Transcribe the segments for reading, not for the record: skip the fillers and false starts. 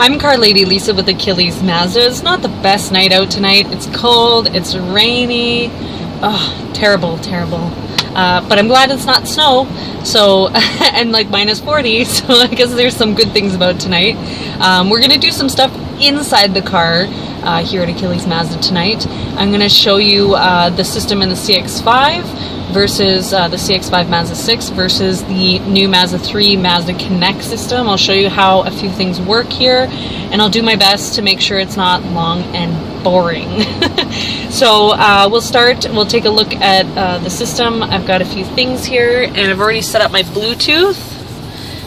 I'm Car Lady Lisa with Achilles Mazda. It's not the best night out tonight. It's cold, it's rainy. Oh, terrible, terrible. But I'm glad it's not snow, so, and like minus 40, so I guess there's some good things about tonight. We're going to do some stuff inside the car here at Achilles Mazda tonight. I'm going to show you the system in the CX-5 versus the CX-5 MAZDA6 versus the new MAZDA3 MAZDA Connect system. I'll show you how a few things work here, and I'll do my best to make sure it's not long and boring. So we'll take a look at the system. I've got a few things here, and I've already set up my Bluetooth.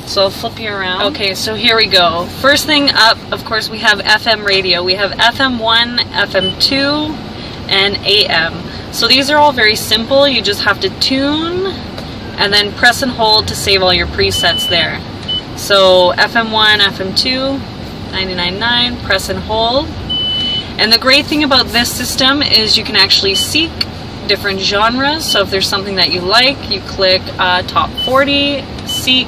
So I'll flip you around. Okay, so here we go. First thing up, of course, we have FM radio. We have FM1, FM2, and AM. So these are all very simple. You just have to tune and then press and hold to save all your presets there. So FM1, FM2, 99.9, press and hold. And the great thing about this system is you can actually seek different genres. So if there's something that you like, you click top 40, seek,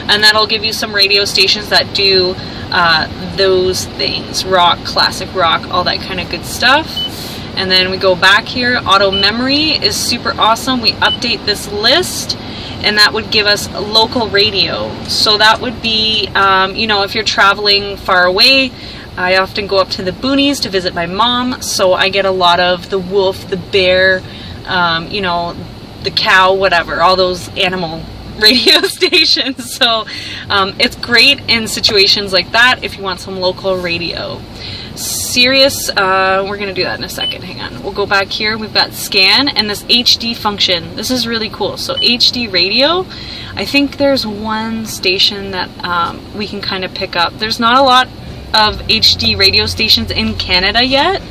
and that'll give you some radio stations that do those things, rock, classic rock, all that kind of good stuff. And then we go back here. Auto memory is super awesome. We update this list, and that would give us local radio. So that would be, you know, if you're traveling far away. I often go up to the boonies to visit my mom, so I get a lot of the wolf, the bear, you know, the cow, whatever, all those animal radio stations. So it's great in situations like that if you want some local radio. Sirius, we're going to do that in a second, hang on. We'll go back here, we've got scan and this HD function. This is really cool. So HD radio, I think there's one station that we can kind of pick up. There's not a lot of HD radio stations in Canada yet,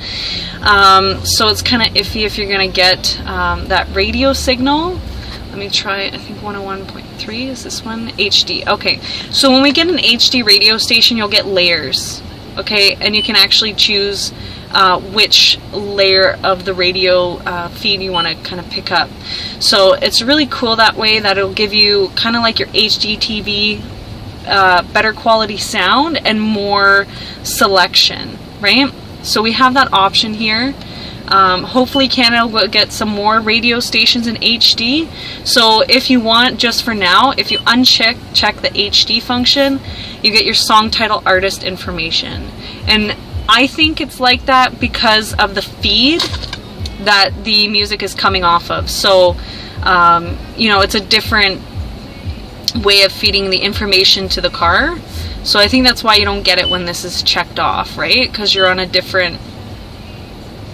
so it's kind of iffy if you're going to get that radio signal. Let me try, I think 101.3 is this one, HD. Okay, so when we get an HD radio station, you'll get layers. Okay, and you can actually choose which layer of the radio feed you want to kind of pick up. So it's really cool that way, that it'll give you kind of like your HD TV, better quality sound and more selection, right? So we have that option here. Hopefully Canada will get some more radio stations in HD. So if you want, just for now, if you check the HD function, you get your song title, artist information. And I think it's like that because of the feed that the music is coming off of. So, you know, it's a different way of feeding the information to the car. So I think that's why you don't get it when this is checked off, right? Because you're on a different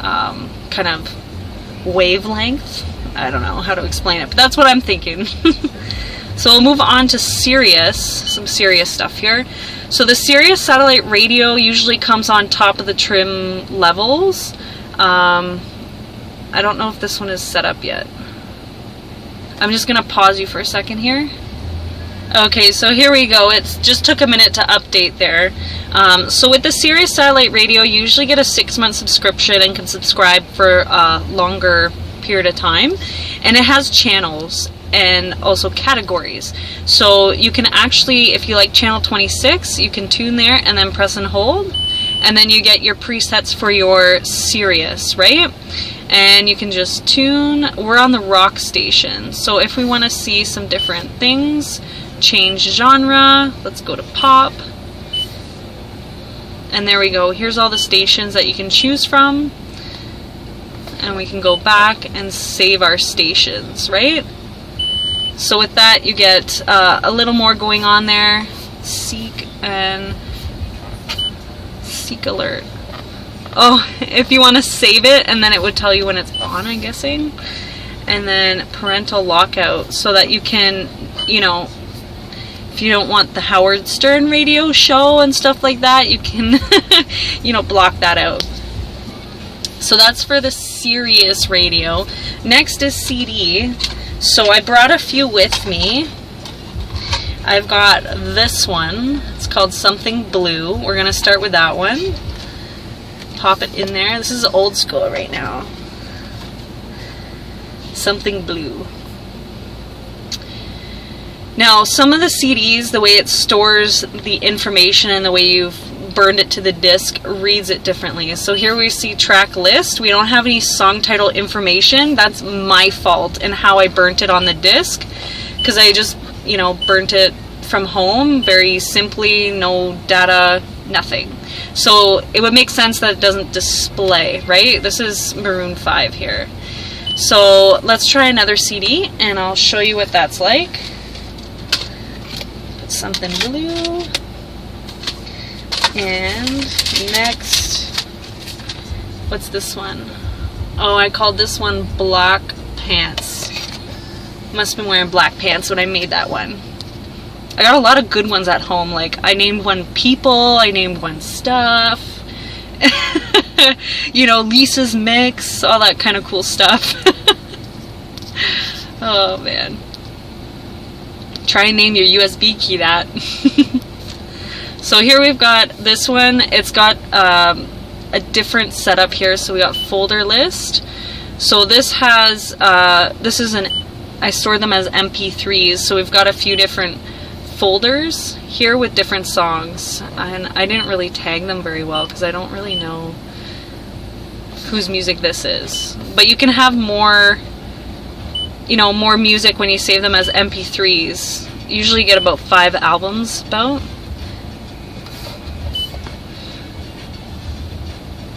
kind of wavelength. I don't know how to explain it, but that's what I'm thinking. So we'll move on to Sirius, some Sirius stuff here. So the Sirius satellite radio usually comes on top of the trim levels. I don't know if this one is set up yet. I'm just going to pause you for a second here. Okay, so here we go. It just took a minute to update there. So with the Sirius satellite radio, you usually get a 6-month subscription and can subscribe for a longer period of time. And it has channels and also categories. So you can actually, if you like channel 26, you can tune there and then press and hold. And then you get your presets for your Sirius, right? And you can just tune. We're on the rock station. So if we want to see some different things, change genre, let's go to pop. And there we go. Here's all the stations that you can choose from. And we can go back and save our stations, right? So with that, you get a little more going on there. Seek and seek alert. Oh, if you want to save it, and then it would tell you when it's on, I'm guessing. And then parental lockout, so that you can, you know, if you don't want the Howard Stern radio show and stuff like that, you can, you know, block that out. So that's for the Sirius radio. Next is CD. So I brought a few with me. I've got this one. It's called Something Blue. We're going to start with that one. Pop it in there. This is old school right now. Something Blue. Now, some of the CDs, the way it stores the information and the way you've burned it to the disc reads it differently. So here we see track list. We don't have any song title information. That's my fault in how I burnt it on the disc, because I just, you know, burnt it from home very simply, no data, nothing. So it would make sense that it doesn't display, right? This is Maroon 5 here. So let's try another CD and I'll show you what that's like. Put something blue. And next, what's this one? Oh, I called this one Black Pants. Must have been wearing black pants when I made that one. I got a lot of good ones at home. Like, I named one People, I named one Stuff. You know, Lisa's Mix, all that kind of cool stuff. Oh man. Try and name your USB key that. So here we've got this one. It's got a different setup here. So we got folder list. So this has, I store them as MP3s. So we've got a few different folders here with different songs, and I didn't really tag them very well because I don't really know whose music this is. But you can have more, you know, more music when you save them as MP3s. You usually get about 5 albums about.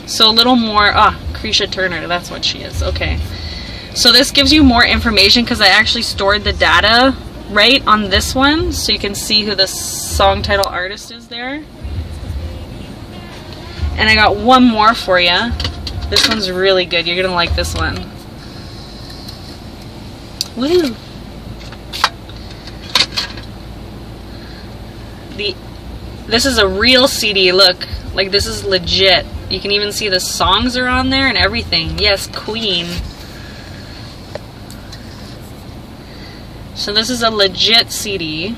So a little more, Krisha Turner, that's what she is, okay. So this gives you more information because I actually stored the data right on this one, so you can see who the song title artist is there. And I got one more for you. This one's really good. You're gonna like this one. Woo! This is a real CD. Look, like this is legit. You can even see the songs are on there and everything. Yes, Queen. So this is a legit CD,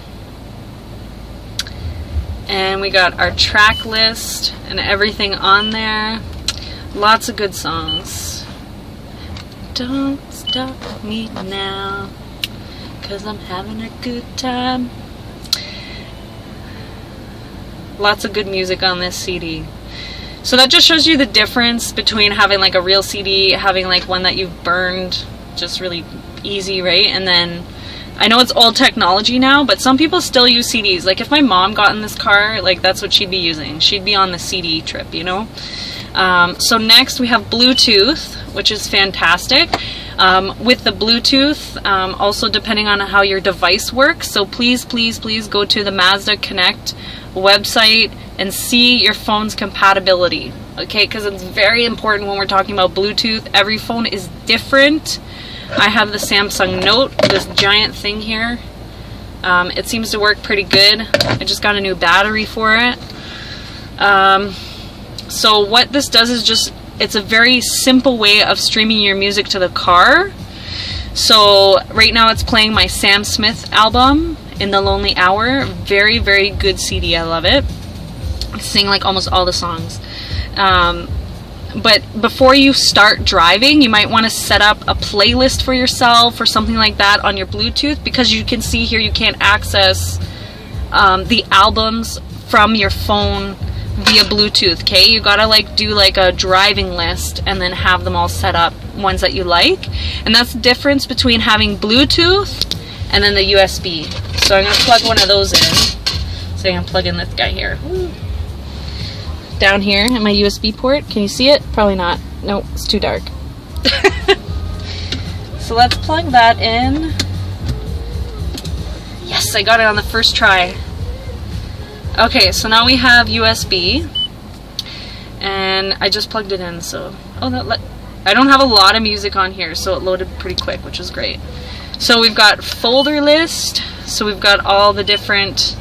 and we got our track list and everything on there. Lots of good songs. Don't stop me now, 'cause I'm having a good time. Lots of good music on this CD. So that just shows you the difference between having like a real CD, having like one that you've burned, just really easy, right? And then I know it's old technology now, but some people still use CDs. Like if my mom got in this car, like that's what she'd be using. She'd be on the CD trip, you know? So next we have Bluetooth, which is fantastic. With the Bluetooth, also depending on how your device works, so please, please, please go to the Mazda Connect website and see your phone's compatibility. Okay, because it's very important when we're talking about Bluetooth. Every phone is different. I have the Samsung Note, this giant thing here. It seems to work pretty good. I just got a new battery for it. So what this does is just, it's a very simple way of streaming your music to the car. So right now it's playing my Sam Smith album, In the Lonely Hour. Very, very good CD. I love it. I sing like almost all the songs. But before you start driving, you might want to set up a playlist for yourself or something like that on your Bluetooth, because you can see here you can't access the albums from your phone via Bluetooth. Okay, you gotta like do like a driving list and then have them all set up, ones that you like. And that's the difference between having Bluetooth and then the USB. So I'm gonna plug one of those in. So I'm gonna plug in this guy here. Down here at my USB port. Can you see it? Probably not. Nope, it's too dark. So let's plug that in. Yes, I got it on the first try. Okay, so now we have USB, and I just plugged it in. So, I don't have a lot of music on here, so it loaded pretty quick, which is great. So we've got folder list. So we've got all the different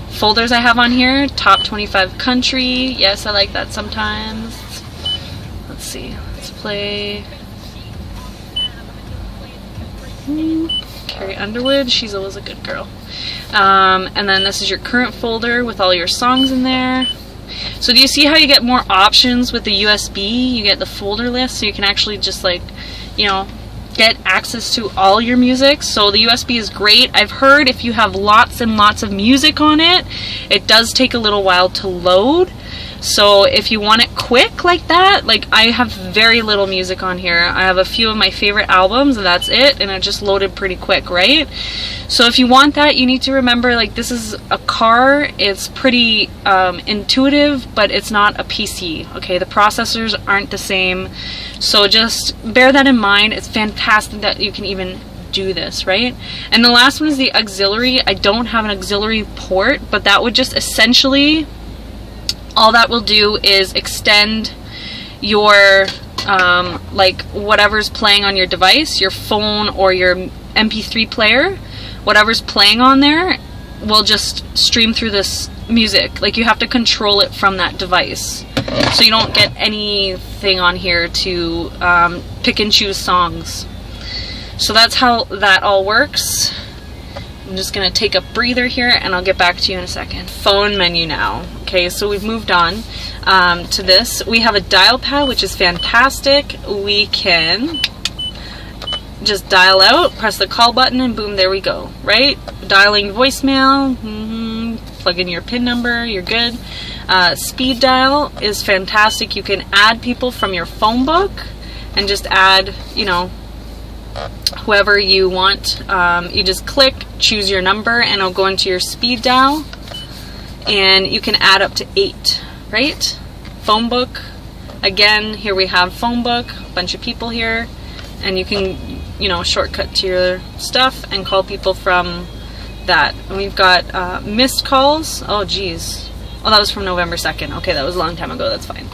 folders I have on here. Top 25 country. Yes, I like that sometimes. Let's see. Let's play. Carrie Underwood. She's always a good girl. And then this is your current folder with all your songs in there. So do you see how you get more options with the USB? You get the folder list, so you can actually just like, you know, get access to all your music. So the USB is great. I've heard if you have lots and lots of music on it, it does take a little while to load. So if you want it quick like that, like I have very little music on here. I have a few of my favorite albums and that's it, and it just loaded pretty quick, right? So if you want that, you need to remember, like, this is a car. It's pretty intuitive, but it's not a PC, okay? The processors aren't the same. So just bear that in mind. It's fantastic that you can even do this, right? And the last one is the auxiliary. I don't have an auxiliary port, but that would just essentially, all that will do is extend your like whatever's playing on your device, your phone or your MP3 player, whatever's playing on there will just stream through this music. Like, you have to control it from that device, so you don't get anything on here to pick and choose songs. So that's how that all works. I'm just gonna take a breather here and I'll get back to you in a second. Phone menu now. Okay, so we've moved on to this. We have a dial pad, which is fantastic. We can just dial out, press the call button, and boom, there we go, right? Dialing voicemail, plug in your PIN number, you're good. Speed dial is fantastic. You can add people from your phone book and just add, you know, whoever you want. You just click, choose your number, and it'll go into your speed dial, and you can add up to 8, right? Phone book, again, here we have phone book, a bunch of people here, and you can, you know, shortcut to your stuff and call people from that. And we've got missed calls. Oh geez, oh, that was from November 2nd. Okay, that was a long time ago, that's fine.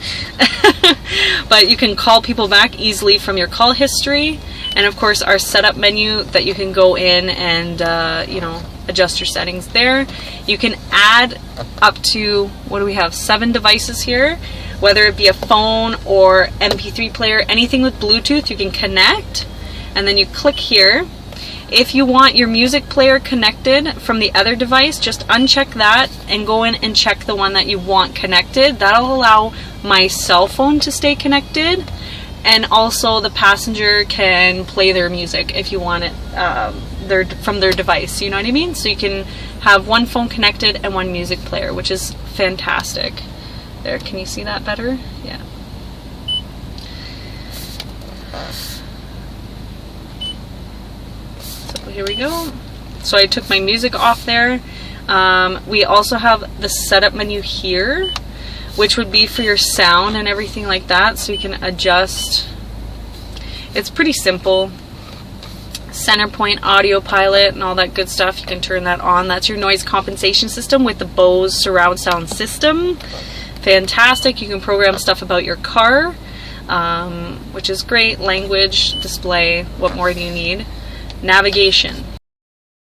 But you can call people back easily from your call history. And of course our setup menu that you can go in and you know, adjust your settings there. You can add up to, what do we have, 7 devices here, whether it be a phone or MP3 player, anything with Bluetooth you can connect, and then you click here. If you want your music player connected from the other device, just uncheck that and go in and check the one that you want connected. That'll allow my cell phone to stay connected, and also the passenger can play their music if you want it from their device, you know what I mean? So you can have one phone connected and one music player, which is fantastic. There, can you see that better? Yeah. So here we go. So I took my music off there. We also have the setup menu here, which would be for your sound and everything like that, so you can adjust. It's pretty simple. Center point, audio pilot, and all that good stuff. You can turn that on. That's your noise compensation system with the Bose surround sound system. Fantastic. You can program stuff about your car, which is great. Language, display, what more do you need? Navigation.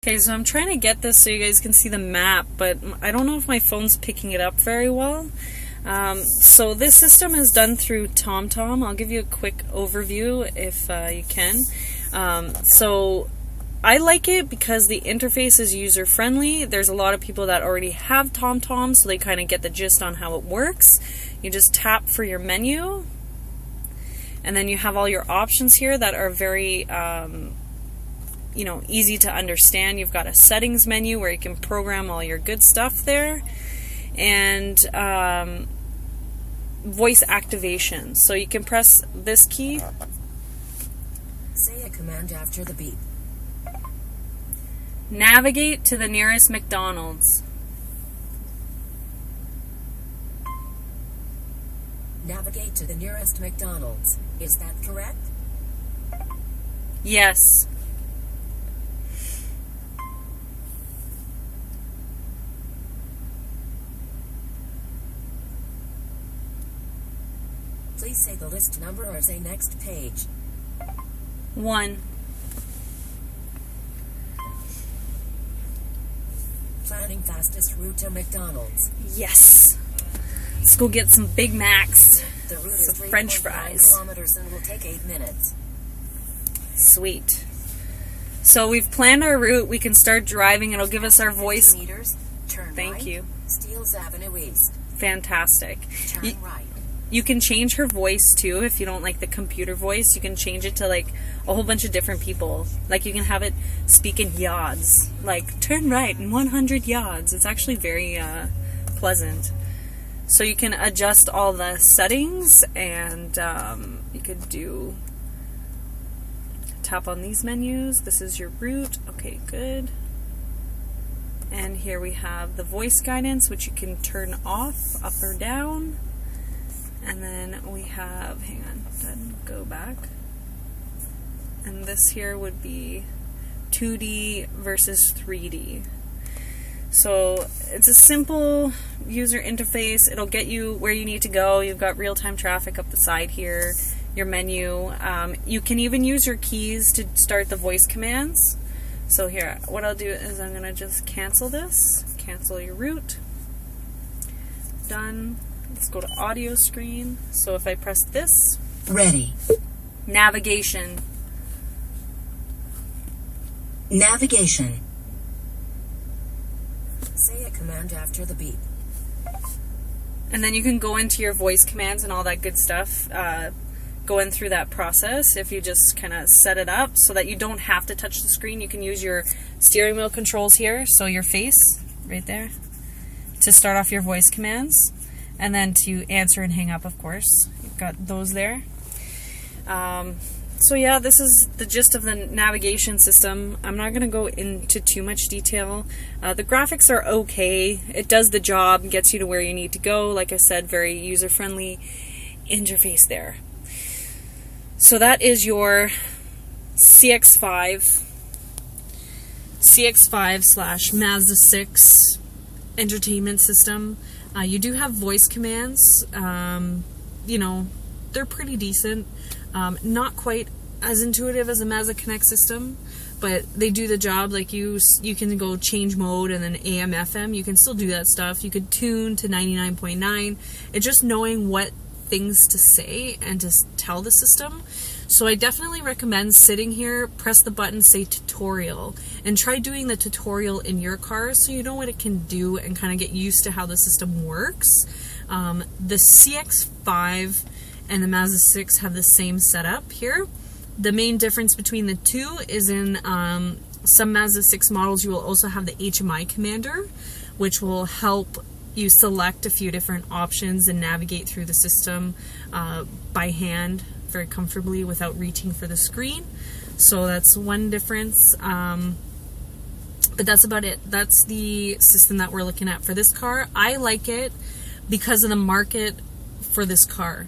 Okay, so I'm trying to get this so you guys can see the map, but I don't know if my phone's picking it up very well. So this system is done through TomTom. I'll give you a quick overview if you can. So I like it because the interface is user-friendly. There's a lot of people that already have TomTom, so they kind of get the gist on how it works. You just tap for your menu, and then you have all your options here that are very you know, easy to understand. You've got a settings menu where you can program all your good stuff there, and voice activation. So you can press this key. Say a command after the beep. Navigate to the nearest McDonald's. Navigate to the nearest McDonald's. Is that correct? Yes. Please say the list number or say next page. 1. Planning fastest route to McDonald's. Yes. Let's go get some Big Macs. The route is Some French fries. kilometers and will take 8 minutes. Sweet. So we've planned our route. We can start driving. It'll give us our voice. Meters, turn Thank right, you. Steeles Avenue East. Fantastic. Turn right. You can change her voice too if you don't like the computer voice. You can change it to like a whole bunch of different people. Like you can have it speak in yards. Like turn right in 100 yards. It's actually very pleasant. So you can adjust all the settings, and you could tap on these menus. This is your route. Okay, good. And here we have the voice guidance, which you can turn off, up or down. And then we have, hang on, then go back. And this here would be 2D versus 3D. So it's a simple user interface. It'll get you where you need to go. You've got real-time traffic up the side here, your menu. You can even use your keys to start the voice commands. So here, what I'll do is I'm going to just cancel this. Cancel your route. Done. Let's go to audio screen. So if I press this. Ready. Navigation. Navigation. Say a command after the beep. And then you can go into your voice commands and all that good stuff. Going through that process, if you just kind of set it up so that you don't have to touch the screen. You can use your steering wheel controls here, so your face right there, to start off your voice commands, and then to answer and hang up, of course. You've got those there. So yeah, this is the gist of the navigation system. I'm not going to go into too much detail. The graphics are okay. It does the job, gets you to where you need to go. Like I said, very user-friendly interface there. So that is your CX-5 / MAZDA6 entertainment system. You do have voice commands. You know, they're pretty decent. Not quite as intuitive as a Mazda Connect system, but they do the job. Like you can go change mode and then AM, FM. You can still do that stuff. You could tune to 99.9. It's just knowing what things to say and to tell the system. So I definitely recommend sitting here, press the button, say tutorial, and try doing the tutorial in your car so you know what it can do and kind of get used to how the system works. The CX-5 and the Mazda 6 have the same setup here. The main difference between the two is in some Mazda 6 models you will also have the HMI commander, which will help you select a few different options and navigate through the system by hand very comfortably without reaching for the screen. So that's one difference. But that's about it. That's the system that we're looking at for this car. I like it because of the market for this car.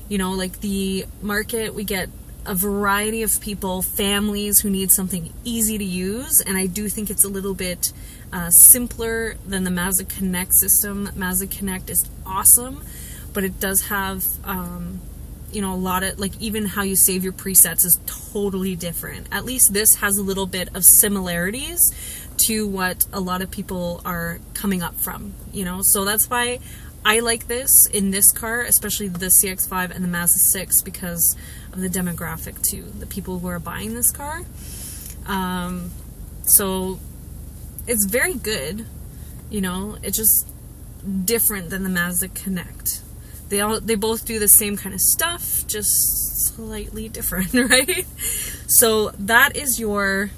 You know, like the market, we get a variety of people, families who need something easy to use, and I do think it's a little bit simpler than the Mazda Connect system. Mazda Connect is awesome, but it does have, you know, a lot of, like, even how you save your presets is totally different. At least this has a little bit of similarities to what a lot of people are coming up from, you know, so that's why I like this in this car, especially the CX-5 and the Mazda 6, because of the demographic too, the people who are buying this car. So it's very good, you know, it's just different than the Mazda Connect. They both do the same kind of stuff, just slightly different, right? So that is your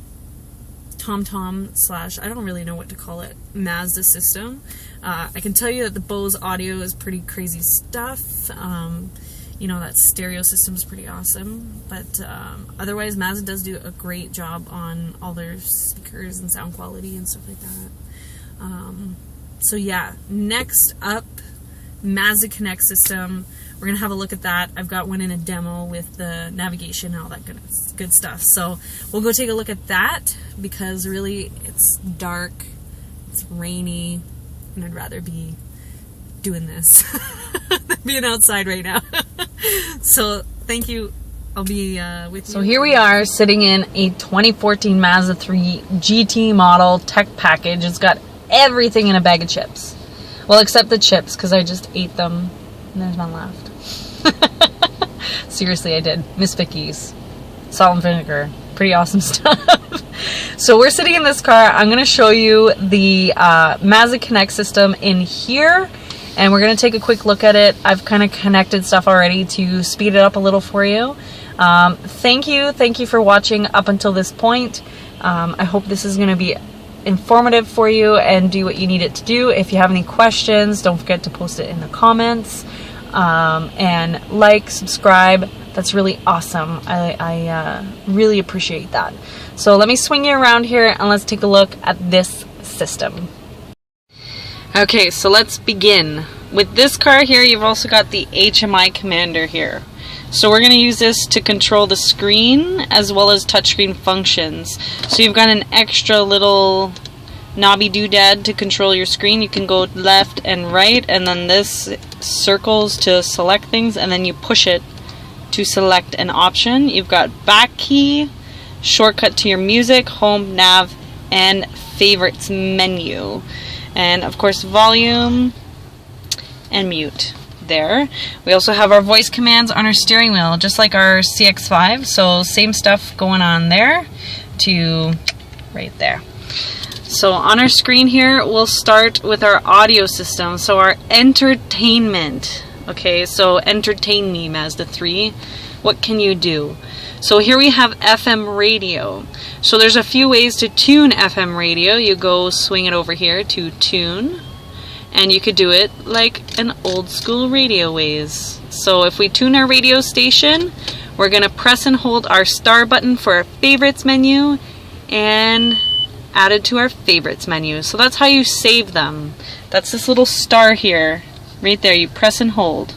TomTom / I don't really know what to call it, Mazda system. I can tell you that the Bose audio is pretty crazy stuff. You know, that stereo system is pretty awesome. But otherwise, Mazda does do a great job on all their speakers and sound quality and stuff like that. So yeah, next up, Mazda Connect system. We're going to have a look at that. I've got one in a demo with the navigation and all that good stuff. So we'll go take a look at that because really it's dark, it's rainy, and I'd rather be doing this than being outside right now. So thank you. I'll be with you. So here we are sitting in a 2014 Mazda 3 GT model tech package. It's got everything in a bag of chips. Well, except the chips, because I just ate them and there's none left. Seriously, I did. Miss Vicky's. Salt and vinegar. Pretty awesome stuff. So we're sitting in this car. I'm going to show you the Mazda Connect system in here. And we're going to take a quick look at it. I've kind of connected stuff already to speed it up a little for you. Thank you for watching up until this point. I hope this is going to be informative for you and do what you need it to do. If you have any questions, don't forget to post it in the comments. And like, subscribe. That's really awesome. I really appreciate that. So let me swing you around here and let's take a look at this system. Okay, so let's begin. With this car here, you've also got the HMI commander here. So we're going to use this to control the screen as well as touchscreen functions. So you've got an extra little knobby doodad to control your screen. You can go left and right, and then this circles to select things, and then you push it to select an option. You've got back key, shortcut to your music, home, nav, and favorites menu. And of course volume and mute there. We also have our voice commands on our steering wheel, just like our CX-5, so same stuff going on there to right there. So on our screen here, we'll start with our audio system, so our entertainment. Okay, so entertain me, Mazda3. What can you do? So here we have FM radio. So there's a few ways to tune FM radio. You go swing it over here to tune, and you could do it like an old school radio ways. So if we tune our radio station, we're gonna press and hold our star button for our favorites menu and add it to our favorites menu. So that's how you save them. That's this little star here. Right there, you press and hold.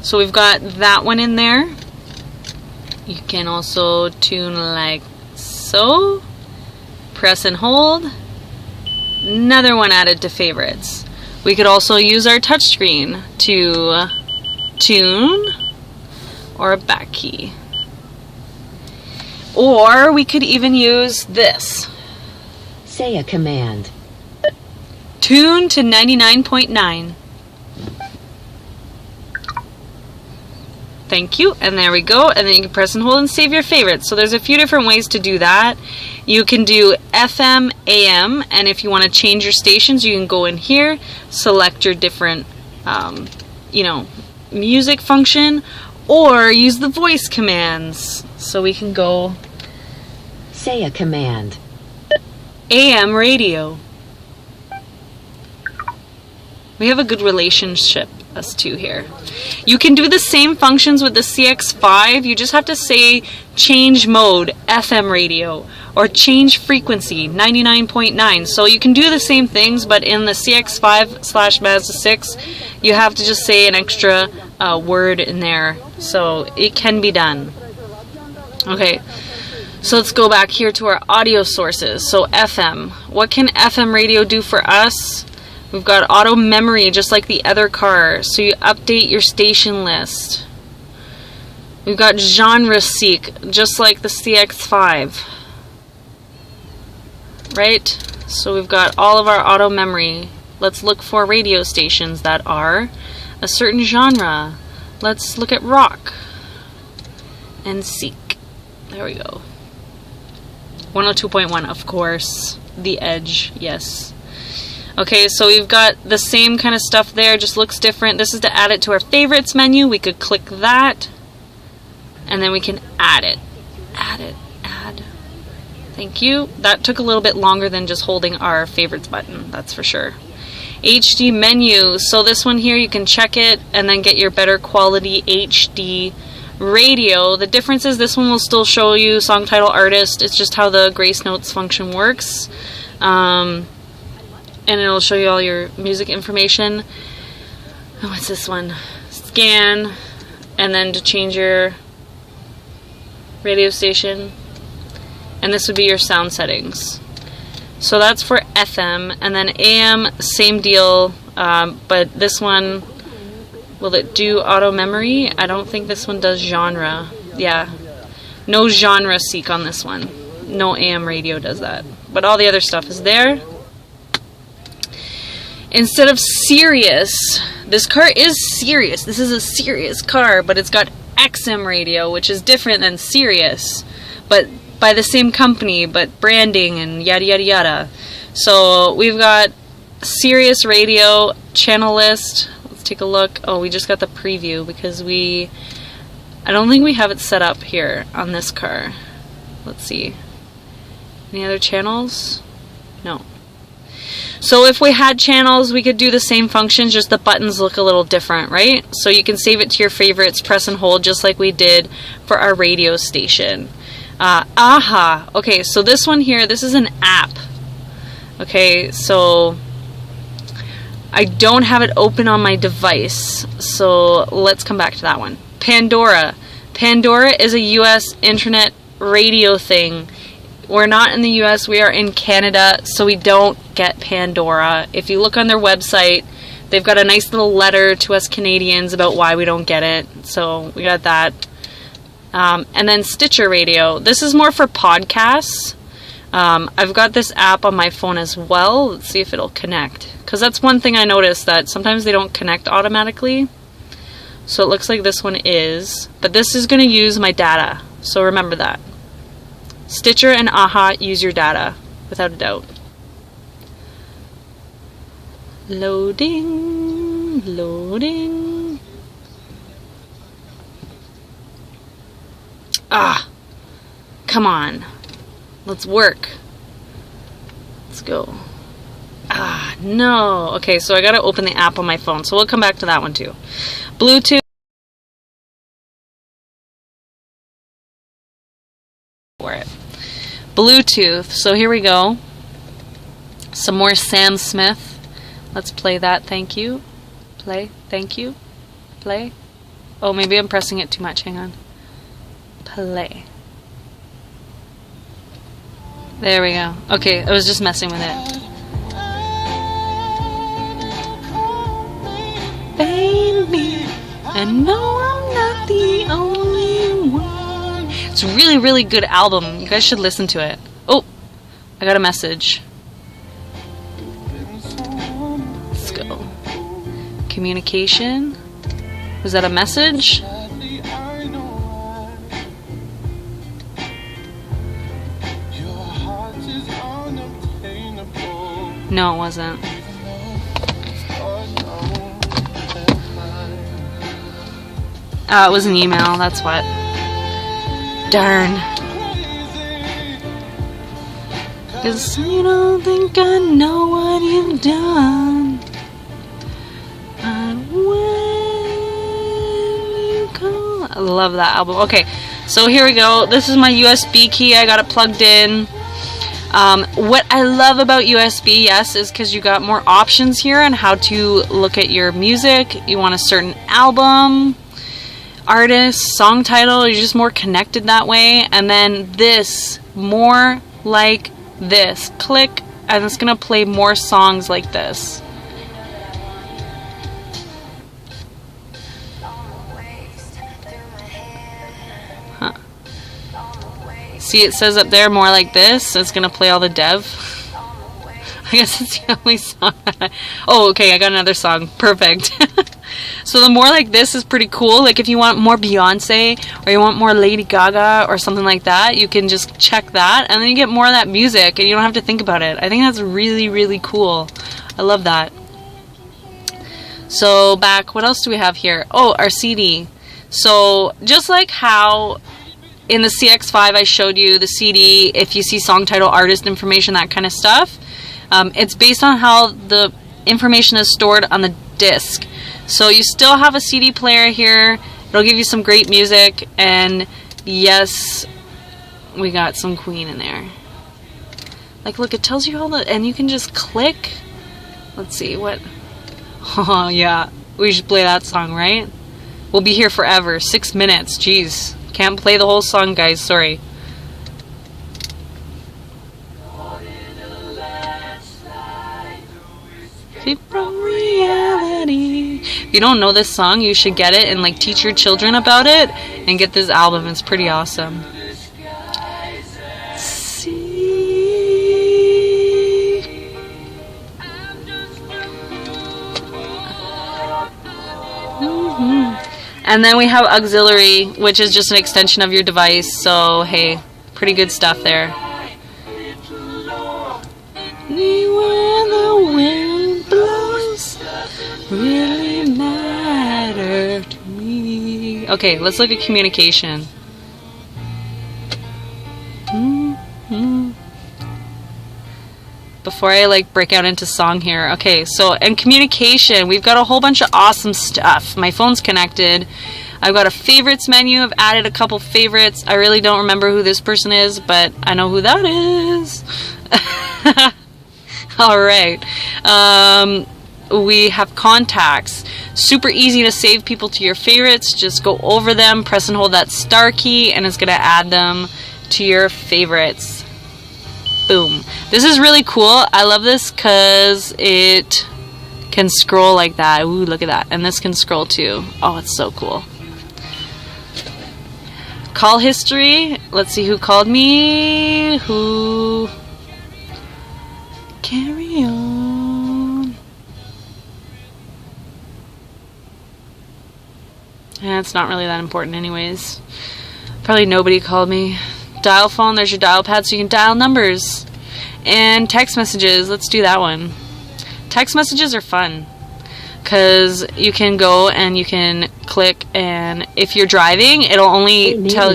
So we've got that one in there. You can also tune like so. Press and hold. Another one added to favorites. We could also use our touchscreen to tune or a back key. Or we could even use this. Say a command. Tune to 99.9. Thank you, and there we go, and then you can press and hold and save your favorites. So there's a few different ways to do that. You can do FM, AM, and if you want to change your stations, you can go in here, select your different, music function, or use the voice commands. So we can go Say a command. AM radio. We have a good relationship, us two here. You can do the same functions with the CX-5. You just have to say change mode, FM radio, or change frequency, 99.9. So you can do the same things, but in the CX-5/Mazda6, you have to just say an extra word in there. So it can be done. Okay, so let's go back here to our audio sources. So FM. What can FM radio do for us? We've got auto memory, just like the other car, so you update your station list. We've got genre seek, just like the CX-5. Right? So we've got all of our auto memory. Let's look for radio stations that are a certain genre. Let's look at rock and seek. There we go. 102.1, of course. The Edge, yes. Okay, so we've got the same kind of stuff there, just looks different. This is to add it to our favorites menu. We could click that, and then we can add it. Add it, add. Thank you. That took a little bit longer than just holding our favorites button, that's for sure. HD menu, so this one here, you can check it and then get your better quality HD radio. The difference is this one will still show you song title, artist. It's just how the grace notes function works. And it'll show you all your music information. Oh, what's this one? Scan, and then to change your radio station. And this would be your sound settings. So that's for FM, and then AM, same deal, but this one, will it do auto memory? I don't think this one does genre. Yeah, no genre seek on this one. No AM radio does that. But all the other stuff is there. Instead of serious, this car is serious. This is a serious car, but it's got XM radio, which is different than Sirius, but by the same company, but branding and yada yada yada. So we've got Sirius radio channel list. Let's take a look. Oh, we just got the preview because I don't think we have it set up here on this car. Let's see. Any other channels? No. So if we had channels, we could do the same functions, just the buttons look a little different, right? So you can save it to your favorites, press and hold, just like we did for our radio station. AHA. Okay, so this one here, this is an app. Okay, so I don't have it open on my device, so let's come back to that one. Pandora. Pandora is a US internet radio thing. We're not in the US, we are in Canada, so we don't get Pandora. If you look on their website, they've got a nice little letter to us Canadians about why we don't get it. So we got that. And then Stitcher Radio. This is more for podcasts. I've got this app on my phone as well. Let's see if it'll connect. Because that's one thing I noticed, that sometimes they don't connect automatically. So it looks like this one is. But this is going to use my data. So remember that. Stitcher and AHA use your data, without a doubt. Loading, loading. Ah, come on. Let's work. Let's go. Ah, no. Okay, so I gotta open the app on my phone, so we'll come back to that one too. Bluetooth. For it. Bluetooth. So here we go. Some more Sam Smith. Let's play that. Thank you. Play. Thank you. Play. Oh, maybe I'm pressing it too much. Hang on. Play. There we go. Okay, I was just messing with it. Baby, I know I'm not the only one. It's a really, really good album. You guys should listen to it. Oh, I got a message. Let's go. Communication. Was that a message? No, it wasn't. It was an email, that's what. Darn. 'Cause you don't think I know what you've done. But when you call... I love that album. Okay, so here we go. This is my USB key. I got it plugged in. What I love about USB, yes, is because you got more options here on how to look at your music. You want a certain album, artist, song title. You're just more connected that way. And then this, more like this. Click, and it's going to play more songs like this. See, it says up there, more like this. It's going to play all the dev. I guess it's the only song. Oh, okay, I got another song. Perfect. So the more like this is pretty cool. Like if you want more Beyonce or you want more Lady Gaga or something like that, you can just check that and then you get more of that music and you don't have to think about it. I think that's really, really cool. I love that. So back, what else do we have here? Oh, our CD. So just like how in the CX-5 I showed you the CD, if you see song title, artist information, that kind of stuff, it's based on how the information is stored on the disc. So you still have a CD player here. It'll give you some great music, and yes, we got some Queen in there. Like, look, it tells you all the, and you can just click. Let's see, what? Oh, yeah, we should play that song, right? We'll be here forever. 6 minutes, jeez. Can't play the whole song, guys, sorry. From reality. If you don't know this song, you should get it and like teach your children about it and get this album. It's pretty awesome. And then we have auxiliary, which is just an extension of your device. So hey, pretty good stuff there. Anywhere the wind blows really matter to me. Okay, let's look at communication. before I like break out into song here. Okay, so and communication, we've got a whole bunch of awesome stuff. My phone's connected. I've got a favorites menu. I've added a couple favorites. I really don't remember who this person is, but I know who that is. All right. We have contacts. Super easy to save people to your favorites. Just go over them, press and hold that star key, and it's going to add them to your favorites. Boom. This is really cool. I love this because it can scroll like that. Ooh, look at that. And this can scroll too. Oh, it's so cool. Call history. Let's see who called me. Who? Carry on. Yeah, it's not really that important anyways. Probably nobody called me. Dial phone, there's your dial pad so you can dial numbers. And text messages, let's do that one. Text messages are fun because you can go and you can click, and if you're driving, it'll only tell,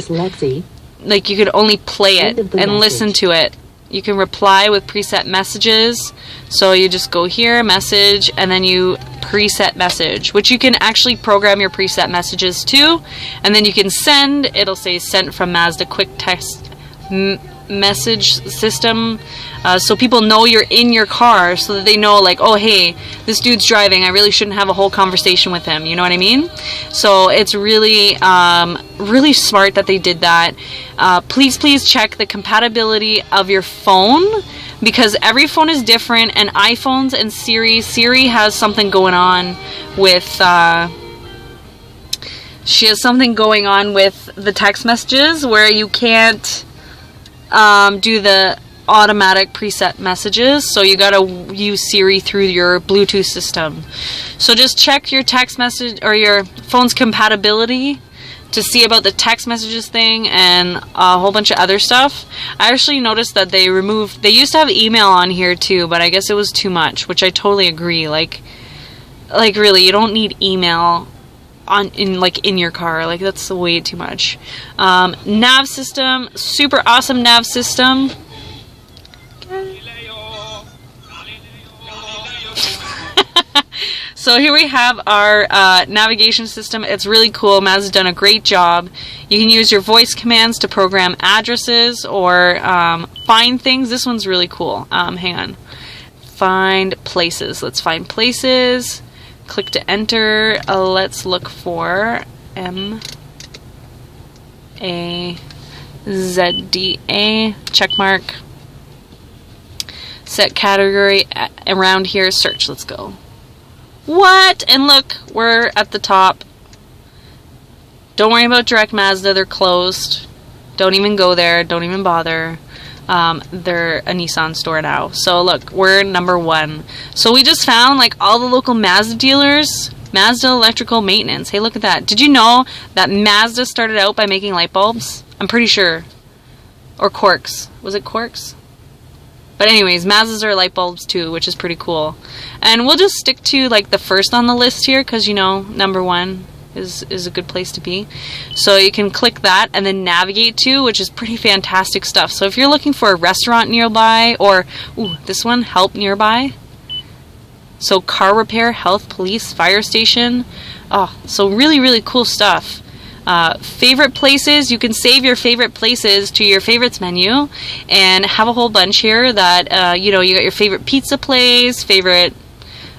like you could only play it and listen to it. You can reply with preset messages. So you just go here, message, and then you preset message, which you can actually program your preset messages to. And then you can send, it'll say sent from Mazda quick text message system. So people know you're in your car so that they know like, oh hey, this dude's driving, I really shouldn't have a whole conversation with him, you know what I mean? So it's really really smart that they did that. Please check the compatibility of your phone, because every phone is different, and iPhones and Siri has something going on with she has something going on with the text messages where you can't do the automatic preset messages, so you gotta use Siri through your Bluetooth system. So just check your text message or your phone's compatibility to see about the text messages thing and a whole bunch of other stuff. I actually noticed that they used to have email on here too, but I guess it was too much, which I totally agree. Like really, you don't need email in your car. Like that's way too much. Nav system, super awesome nav system. So here we have our navigation system. It's really cool. Mazda's done a great job. You can use your voice commands to program addresses or find things. This one's really cool. Hang on. Find places. Let's find places. Click to enter. Let's look for MAZDA. Check mark. Set category around here. Search. Let's go. What? And look, we're at the top. Don't worry about Direct Mazda. They're closed. Don't even go there. Don't even bother. They're a Nissan store now. So look, we're number 1. So we just found like all the local Mazda dealers. Mazda Electrical Maintenance. Hey, look at that. Did you know that Mazda started out by making light bulbs? I'm pretty sure. Or corks. Was it corks? But anyways, Mazdas are light bulbs too, which is pretty cool. And we'll just stick to like the first on the list here because, you know, number 1 is a good place to be. So you can click that and then navigate to, which is pretty fantastic stuff. So if you're looking for a restaurant nearby, or ooh, this one, help nearby. So car repair, health, police, fire station. Oh, so really cool stuff. Favorite places, you can save your favorite places to your favorites menu and have a whole bunch here that, you know, you got your favorite pizza place, favorite,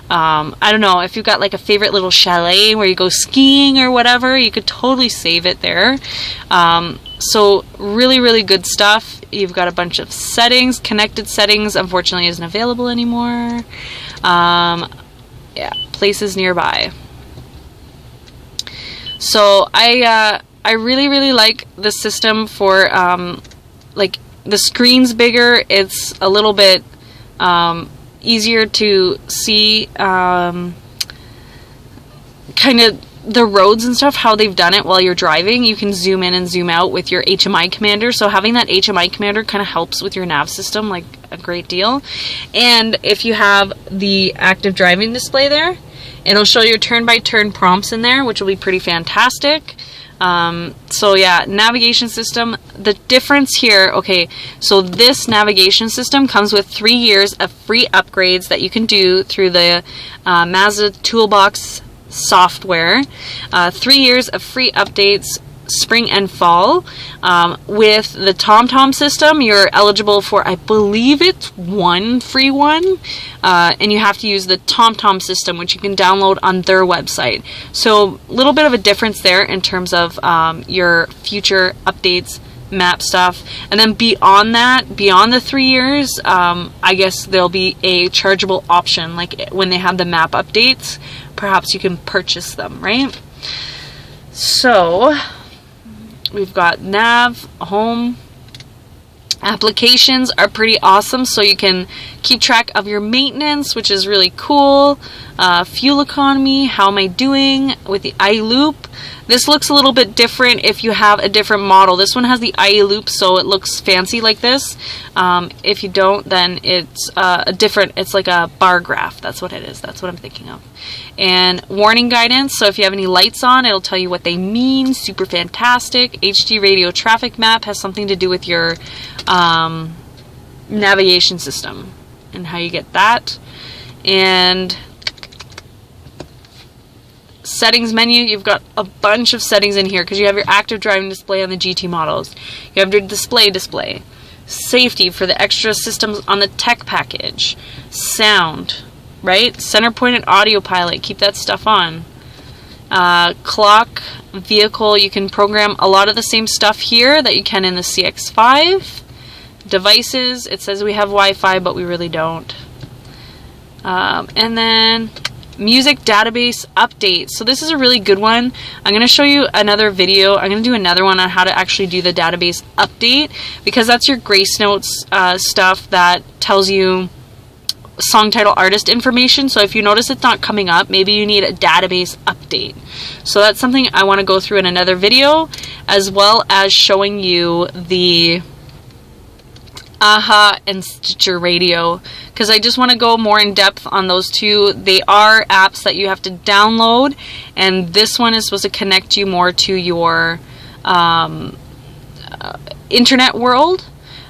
I don't know, if you've got like a favorite little chalet where you go skiing or whatever, you could totally save it there. So really good stuff. You've got a bunch of settings. Connected settings, unfortunately, isn't available anymore. Yeah, places nearby. So I really like the system for like the screen's bigger. It's a little bit easier to see kind of the roads and stuff, how they've done it while you're driving. You can zoom in and zoom out with your HMI commander. So having that HMI commander kind of helps with your nav system like a great deal. And if you have the active driving display there, it'll show your turn-by-turn prompts in there, which will be pretty fantastic. So yeah, navigation system. The difference here, okay, so this navigation system comes with 3 years of free upgrades that you can do through the Mazda Toolbox software. 3 years of free updates spring and fall. With the TomTom system, you're eligible for, I believe it's 1 free one, and you have to use the TomTom system, which you can download on their website. So a little bit of a difference there in terms of your future updates, map stuff. And then beyond that, beyond the 3 years, I guess there'll be a chargeable option, like when they have the map updates, perhaps you can purchase them, right? So we've got nav, home. Applications are pretty awesome, so you can keep track of your maintenance, which is really cool. Fuel economy, how am I doing with the iLoop? This looks a little bit different if you have a different model. This one has the iLoop, so it looks fancy like this. If you don't, then it's it's like a bar graph. That's what it is. That's what I'm thinking of. And warning guidance, so if you have any lights on, it'll tell you what they mean. Super fantastic. HD radio traffic map has something to do with your navigation system and how you get that. And settings menu, you've got a bunch of settings in here because you have your active driving display on the GT models. You have your display. Safety for the extra systems on the tech package. Sound, right? Center pointed audio pilot, keep that stuff on. Clock, vehicle, you can program a lot of the same stuff here that you can in the CX-5. Devices, it says we have Wi-Fi, but we really don't. And then music database updates. So this is a really good one. I'm going to show you another video. I'm going to do another one on how to actually do the database update, because that's your Grace Notes stuff that tells you song title artist information. So if you notice it's not coming up, maybe you need a database update. So that's something I want to go through in another video, as well as showing you the AHA and Stitcher Radio, because I just want to go more in depth on those two. They are apps that you have to download, and this one is supposed to connect you more to your internet world.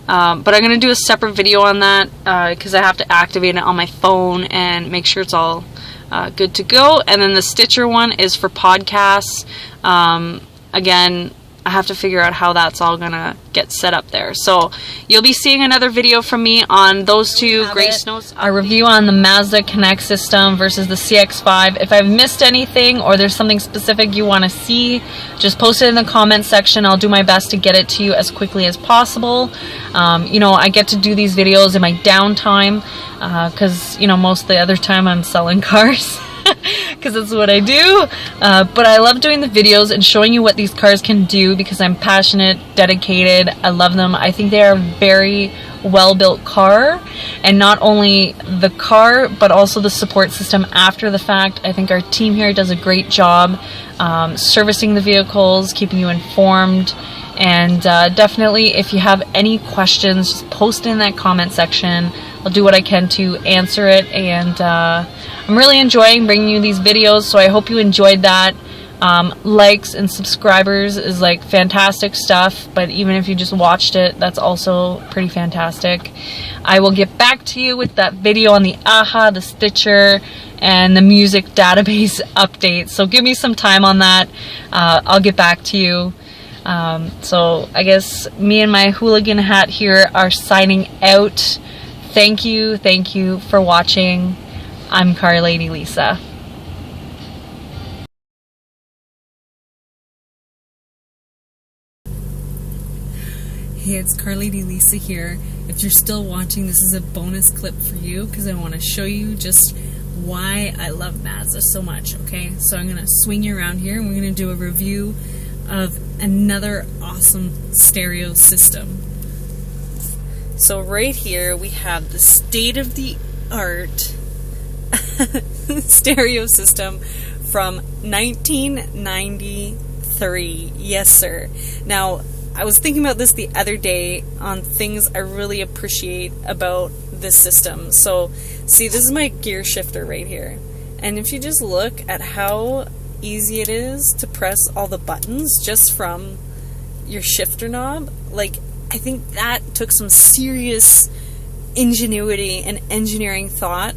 But I'm going to do a separate video on that because I have to activate it on my phone and make sure it's all good to go. And then the Stitcher one is for podcasts. Again, I have to figure out how that's all going to get set up there. So you'll be seeing another video from me on those two Grace Notes. Our review on the Mazda Connect system versus the CX-5. If I've missed anything or there's something specific you want to see, just post it in the comment section. I'll do my best to get it to you as quickly as possible. You know, I get to do these videos in my downtime because, you know, most of the other time I'm selling cars. Because that's what I do, but I love doing the videos and showing you what these cars can do because I'm passionate, dedicated, I love them. I think they are a very well-built car, and not only the car but also the support system after the fact. I think our team here does a great job servicing the vehicles, keeping you informed, and definitely if you have any questions, just post it in that comment section. I'll do what I can to answer it, and I'm really enjoying bringing you these videos, so I hope you enjoyed that. Likes and subscribers is like fantastic stuff, but even if you just watched it, that's also pretty fantastic. I will get back to you with that video on the AHA, the Stitcher, and the music database update, so give me some time on that. I'll get back to you. So I guess me and my hooligan hat here are signing out. Thank you for watching. I'm Car Lady Lisa. Hey, it's Car Lady Lisa here. If you're still watching, this is a bonus clip for you because I want to show you just why I love Mazda so much, okay? So I'm going to swing you around here and we're going to do a review of another awesome stereo system. So right here we have the state-of-the-art stereo system from 1993. Yes, sir. Now, I was thinking about this the other day on things I really appreciate about this system. So, see, this is my gear shifter right here. And if you just look at how easy it is to press all the buttons just from your shifter knob. Like, I think that took some serious ingenuity and engineering thought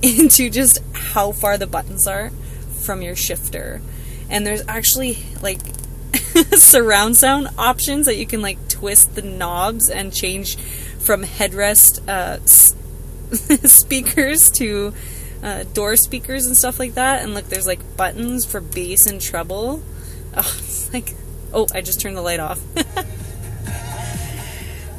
into just how far the buttons are from your shifter. And there's actually like surround sound options that you can like twist the knobs and change from headrest speakers to door speakers and stuff like that. And look, there's like buttons for bass and treble. Oh, it's like, oh, I just turned the light off.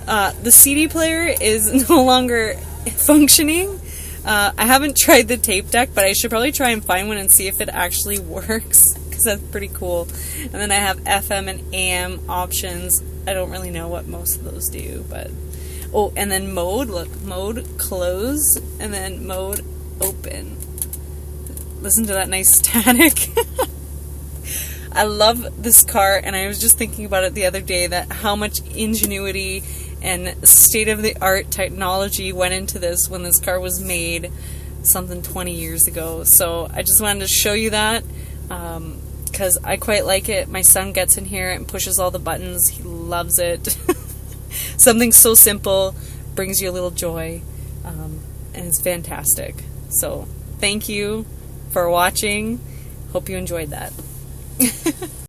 The CD player is no longer functioning. I haven't tried the tape deck, but I should probably try and find one and see if it actually works, because that's pretty cool. And then I have FM and AM options. I don't really know what most of those do, but... Oh, and then mode. Look, mode close, and then mode open. Listen to that nice static. I love this car, and I was just thinking about it the other day, that how much ingenuity and state-of-the-art technology went into this when this car was made something 20 years ago. So I just wanted to show you that because I quite like it. My son gets in here and pushes all the buttons. He loves it. Something so simple brings you a little joy, and it's fantastic. So thank you for watching. Hope you enjoyed that.